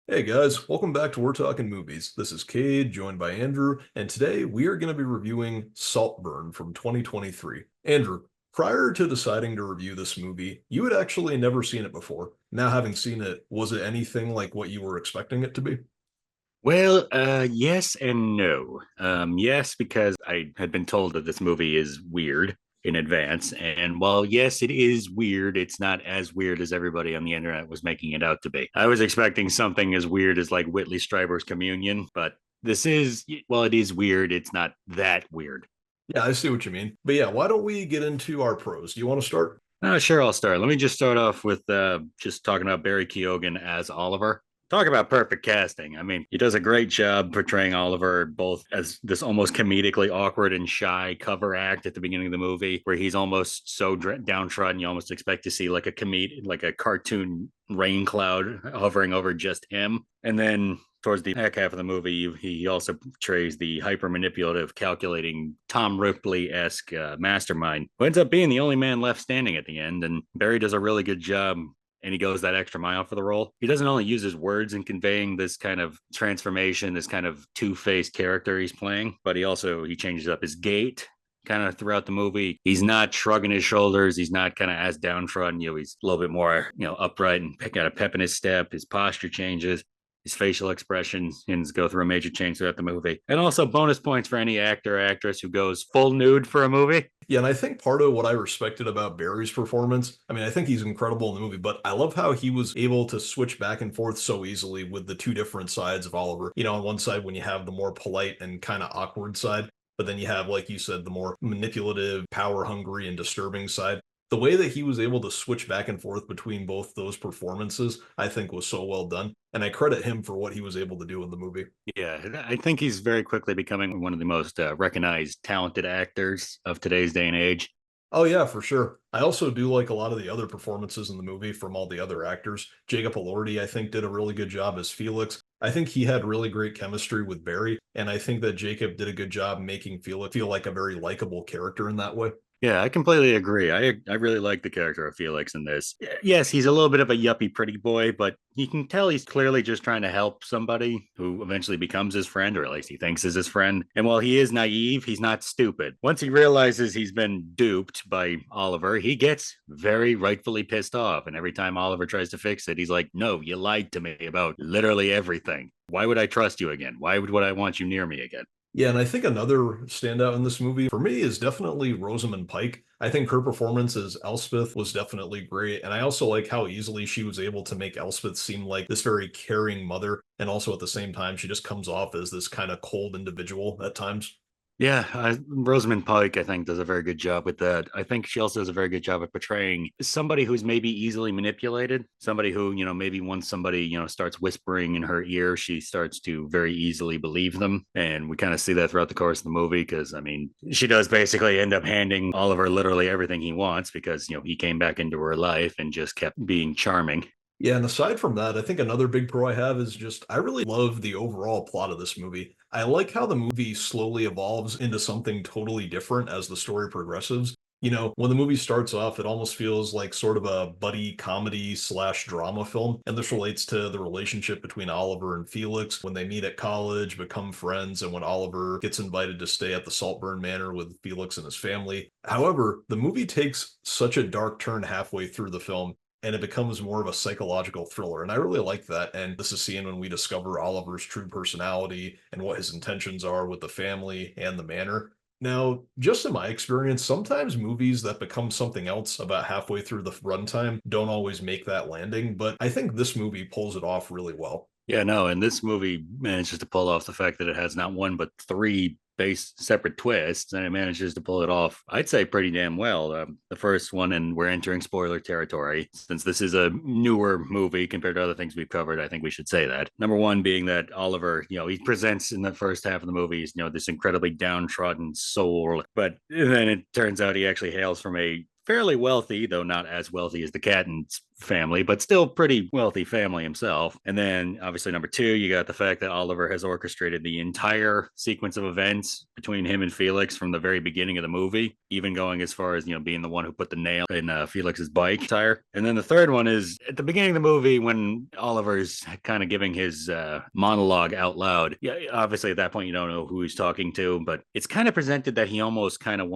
Hey guys, welcome back to We're Talking Movies. This is Cade, joined by Andrew, and today we are going to be reviewing Saltburn from 2023. Andrew, prior to deciding to review this movie, you had actually never seen it before. Now, having seen it, was it anything like what you were expecting it to be? Yes and no. Yes, because I had been told that this movie is weird in advance. And while, yes, it is weird, it's not as weird as everybody on the internet was making it out to be. I was expecting something as weird as like Whitley Strieber's Communion, but well, it is weird. It's not that weird. Yeah, I see what you mean. But yeah, why don't we get into our pros? Do you want to start? Sure, I'll start. Let me just start off with just talking about Barry Keoghan as Oliver. Talk about perfect casting. I mean, he does a great job portraying Oliver both as this almost comedically awkward and shy cover act at the beginning of the movie, where he's almost so downtrodden, you almost expect to see like like a cartoon rain cloud hovering over just him. And then towards the back half of the movie, he also portrays the hyper manipulative, calculating Tom Ripley esque mastermind who ends up being the only man left standing at the end. And Barry does a really good job. And he goes that extra mile for the role. He doesn't only use his words in conveying this kind of transformation, this kind of two-faced character he's playing, but he changes up his gait kind of throughout the movie. He's not shrugging his shoulders. He's not kind of as downtrodden. He's a little bit more, upright and got a pep in his step. His posture changes. His facial expressions go through a major change throughout the movie. And also bonus points for any actor or actress who goes full nude for a movie. Yeah, and I think part of what I respected about Barry's performance, I mean, I think he's incredible in the movie, but I love how he was able to switch back and forth so easily with the two different sides of Oliver. On one side, when you have the more polite and kind of awkward side, but then you have, like you said, the more manipulative, power hungry, and disturbing side. The way that he was able to switch back and forth between both those performances, I think was so well done. And I credit him for what he was able to do in the movie. Yeah, I think he's very quickly becoming one of the most recognized, talented actors of today's day and age. Oh yeah, for sure. I also do like a lot of the other performances in the movie from all the other actors. Jacob Elordi, I think, did a really good job as Felix. I think he had really great chemistry with Barry, and I think that Jacob did a good job making Felix feel like a very likable character in that way. Yeah, I completely agree. I really like the character of Felix in this. Yes, he's a little bit of a yuppie pretty boy, but you can tell he's clearly just trying to help somebody who eventually becomes his friend, or at least he thinks is his friend. And while he is naive, he's not stupid. Once he realizes he's been duped by Oliver, he gets very rightfully pissed off. And every time Oliver tries to fix it, he's like, "No, you lied to me about literally everything. Why would I trust you again? Why would I want you near me again?" Yeah, and I think another standout in this movie for me is definitely Rosamund Pike. I think her performance as Elspeth was definitely great, and I also like how easily she was able to make Elspeth seem like this very caring mother, and also at the same time, she just comes off as this kind of cold individual at times. Yeah, Rosamund Pike, I think, does a very good job with that. I think she also does a very good job at portraying somebody who's maybe easily manipulated, somebody who, maybe once somebody, starts whispering in her ear, she starts to very easily believe them. And we kind of see that throughout the course of the movie because, I mean, she does basically end up handing Oliver literally everything he wants because, he came back into her life and just kept being charming. Yeah, and aside from that, I think another big pro I have is just I really love the overall plot of this movie. I like how the movie slowly evolves into something totally different as the story progresses. When the movie starts off, it almost feels like sort of a buddy comedy slash drama film. And this relates to the relationship between Oliver and Felix when they meet at college, become friends, and when Oliver gets invited to stay at the Saltburn Manor with Felix and his family. However, the movie takes such a dark turn halfway through the film and it becomes more of a psychological thriller. And I really like that. And this is seen when we discover Oliver's true personality and what his intentions are with the family and the manor. Now, just in my experience, sometimes movies that become something else about halfway through the runtime don't always make that landing, but I think this movie pulls it off really well. Yeah, no, and this movie manages to pull off the fact that it has not one but three base separate twists, and it manages to pull it off. I'd say pretty damn well. The first one, and we're entering spoiler territory since this is a newer movie compared to other things we've covered. I think we should say that. Number one being that Oliver, he presents in the first half of the movie, this incredibly downtrodden soul, but then it turns out he actually hails from a fairly wealthy, though not as wealthy as the Catton's family, but still pretty wealthy family himself. And then obviously number two, you got the fact that Oliver has orchestrated the entire sequence of events between him and Felix from the very beginning of the movie, even going as far as, being the one who put the nail in Felix's bike tire. And then the third one is at the beginning of the movie when Oliver's kind of giving his monologue out loud. Yeah, obviously at that point you don't know who he's talking to, but it's kind of presented that he almost kind of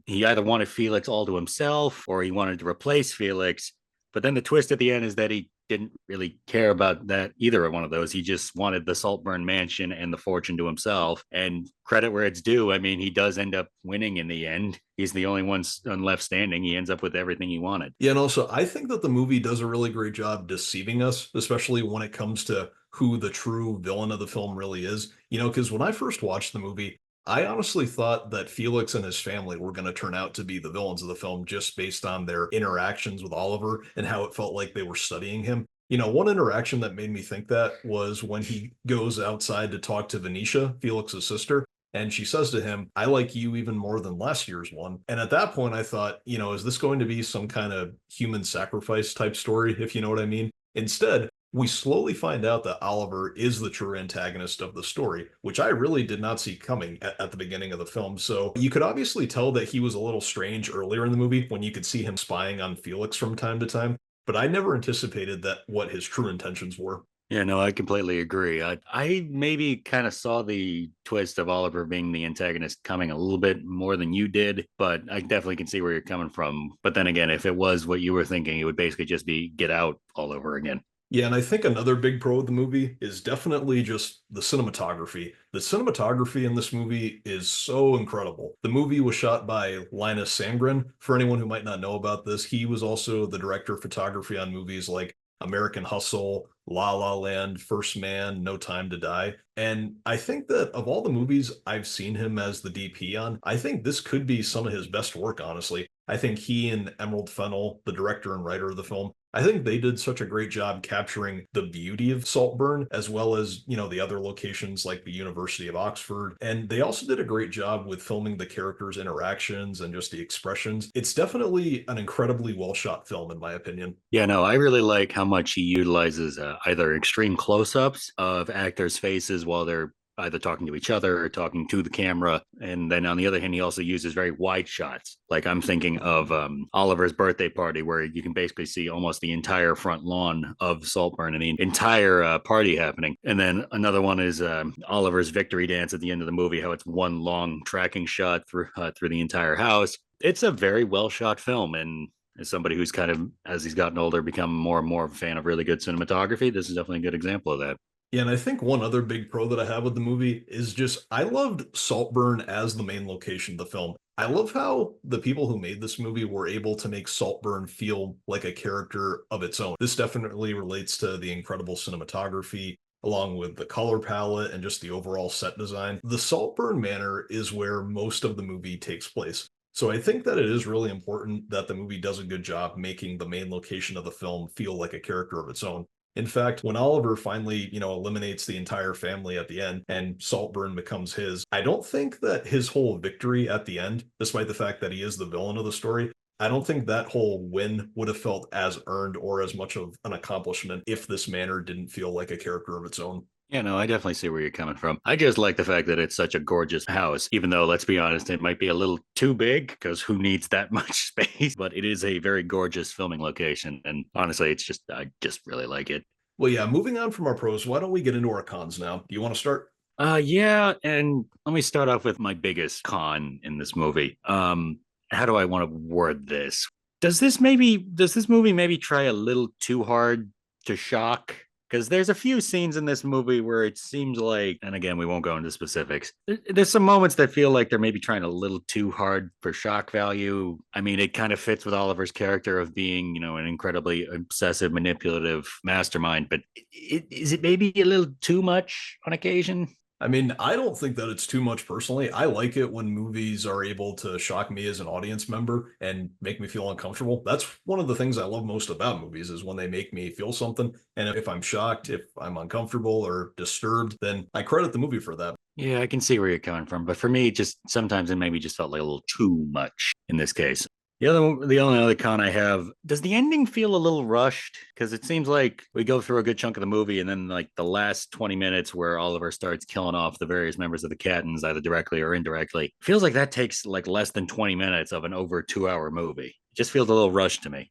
he either wanted Felix all to himself or he wanted to replace Felix. But then the twist at the end is that he didn't really care about that either one of those. He just wanted the Saltburn mansion and the fortune to himself. And credit where it's due. I mean, he does end up winning in the end. He's the only one left standing. He ends up with everything he wanted. Yeah, and also I think that the movie does a really great job deceiving us, especially when it comes to who the true villain of the film really is. Because when I first watched the movie, I honestly thought that Felix and his family were going to turn out to be the villains of the film just based on their interactions with Oliver and how it felt like they were studying him. One interaction that made me think that was when he goes outside to talk to Venetia, Felix's sister, and she says to him, I like you even more than last year's one. And at that point, I thought, is this going to be some kind of human sacrifice type story, if you know what I mean? Instead, we slowly find out that Oliver is the true antagonist of the story, which I really did not see coming at the beginning of the film. So you could obviously tell that he was a little strange earlier in the movie when you could see him spying on Felix from time to time, but I never anticipated that what his true intentions were. Yeah, no, I completely agree. I maybe kind of saw the twist of Oliver being the antagonist coming a little bit more than you did, but I definitely can see where you're coming from. But then again, if it was what you were thinking, it would basically just be Get Out all over again. Yeah, and I think another big pro of the movie is definitely just the cinematography. The cinematography in this movie is so incredible. The movie was shot by Linus Sandgren. For anyone who might not know about this, he was also the director of photography on movies like American Hustle, La La Land, First Man, No Time to Die. And I think that of all the movies I've seen him as the DP on, I think this could be some of his best work, honestly. I think he and Emerald Fennell, the director and writer of the film, I think they did such a great job capturing the beauty of Saltburn, as well as, the other locations like the University of Oxford. And they also did a great job with filming the characters' interactions and just the expressions. It's definitely an incredibly well shot film, in my opinion. Yeah, no, I really like how much he utilizes either extreme close ups of actors' faces while they're either talking to each other or talking to the camera. And then on the other hand, he also uses very wide shots. Like I'm thinking of Oliver's birthday party, where you can basically see almost the entire front lawn of Saltburn and the entire party happening. And then another one is Oliver's victory dance at the end of the movie, how it's one long tracking shot through the entire house. It's a very well shot film, and as somebody who's kind of, as he's gotten older, become more and more of a fan of really good cinematography, this is definitely a good example of that. Yeah, and I think one other big pro that I have with the movie is just I loved Saltburn as the main location of the film. I love how the people who made this movie were able to make Saltburn feel like a character of its own. This definitely relates to the incredible cinematography, along with the color palette and just the overall set design. The Saltburn Manor is where most of the movie takes place. So I think that it is really important that the movie does a good job making the main location of the film feel like a character of its own. In fact, when Oliver finally, eliminates the entire family at the end and Saltburn becomes his, I don't think that his whole victory at the end, despite the fact that he is the villain of the story, I don't think that whole win would have felt as earned or as much of an accomplishment if this manor didn't feel like a character of its own. Yeah, no, I definitely see where you're coming from. I just like the fact that it's such a gorgeous house, even though, let's be honest, it might be a little too big because who needs that much space? But it is a very gorgeous filming location. And honestly, I just really like it. Well, yeah, moving on from our pros, why don't we get into our cons now? Do you want to start? Yeah, and let me start off with my biggest con in this movie. How do I want to word this? Does this movie maybe try a little too hard to shock? Because there's a few scenes in this movie where it seems like, and again, we won't go into specifics. There's some moments that feel like they're maybe trying a little too hard for shock value. I mean, it kind of fits with Oliver's character of being, an incredibly obsessive, manipulative mastermind. But is it maybe a little too much on occasion? I mean, I don't think that it's too much personally. I like it when movies are able to shock me as an audience member and make me feel uncomfortable. That's one of the things I love most about movies is when they make me feel something. And if I'm shocked, if I'm uncomfortable or disturbed, then I credit the movie for that. Yeah, I can see where you're coming from. But for me, just sometimes it maybe just felt like a little too much in this case. The only other con I have, does the ending feel a little rushed? Because it seems like we go through a good chunk of the movie, and then like the last 20 minutes where Oliver starts killing off the various members of the Cattons, either directly or indirectly, feels like that takes like less than 20 minutes of an over 2 hour movie. It just feels a little rushed to me.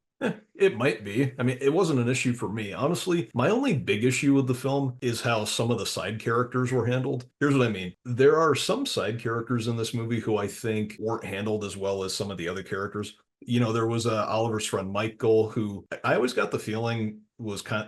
It might be. I mean, it wasn't an issue for me. Honestly, my only big issue with the film is how some of the side characters were handled. Here's what I mean. There are some side characters in this movie who I think weren't handled as well as some of the other characters. There was Oliver's friend Michael, who I always got the feeling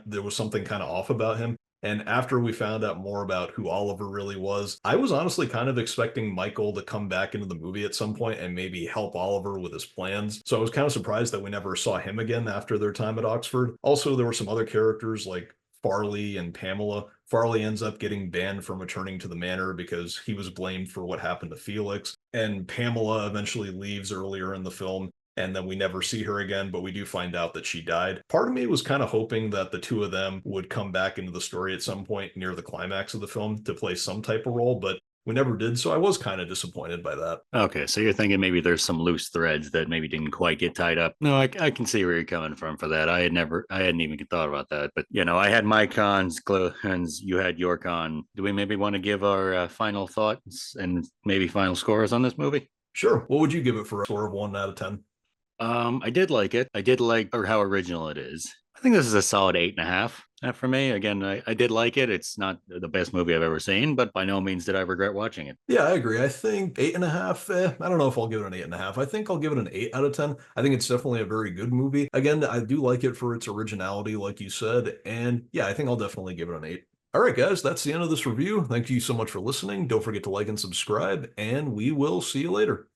there was something kind of off about him. And after we found out more about who Oliver really was, I was honestly kind of expecting Michael to come back into the movie at some point and maybe help Oliver with his plans. So I was kind of surprised that we never saw him again after their time at Oxford. Also, there were some other characters like Farley and Pamela. Farley ends up getting banned from returning to the manor because he was blamed for what happened to Felix. And Pamela eventually leaves earlier in the film, and then we never see her again, but we do find out that she died. Part of me was kind of hoping that the two of them would come back into the story at some point near the climax of the film to play some type of role, but we never did, so I was kind of disappointed by that. Okay, so you're thinking maybe there's some loose threads that maybe didn't quite get tied up. No, I can see where you're coming from for that. I hadn't even thought about that. But, I had my cons, and you had your con. Do we maybe want to give our final thoughts and maybe final scores on this movie? Sure. What would you give it for a score of 1 out of 10? I did like it. I did like or how original it is. I think this is a solid 8.5 for me. Again, I did like it. It's not the best movie I've ever seen, but by no means did I regret watching it. Yeah, I agree. I think 8.5. I don't know if I'll give it an 8.5. I think I'll give it an 8 out of 10. I think it's definitely a very good movie. Again, I do like it for its originality, like you said. And yeah, I think I'll definitely give it an 8. All right, guys, that's the end of this review. Thank you so much for listening. Don't forget to like and subscribe, and we will see you later.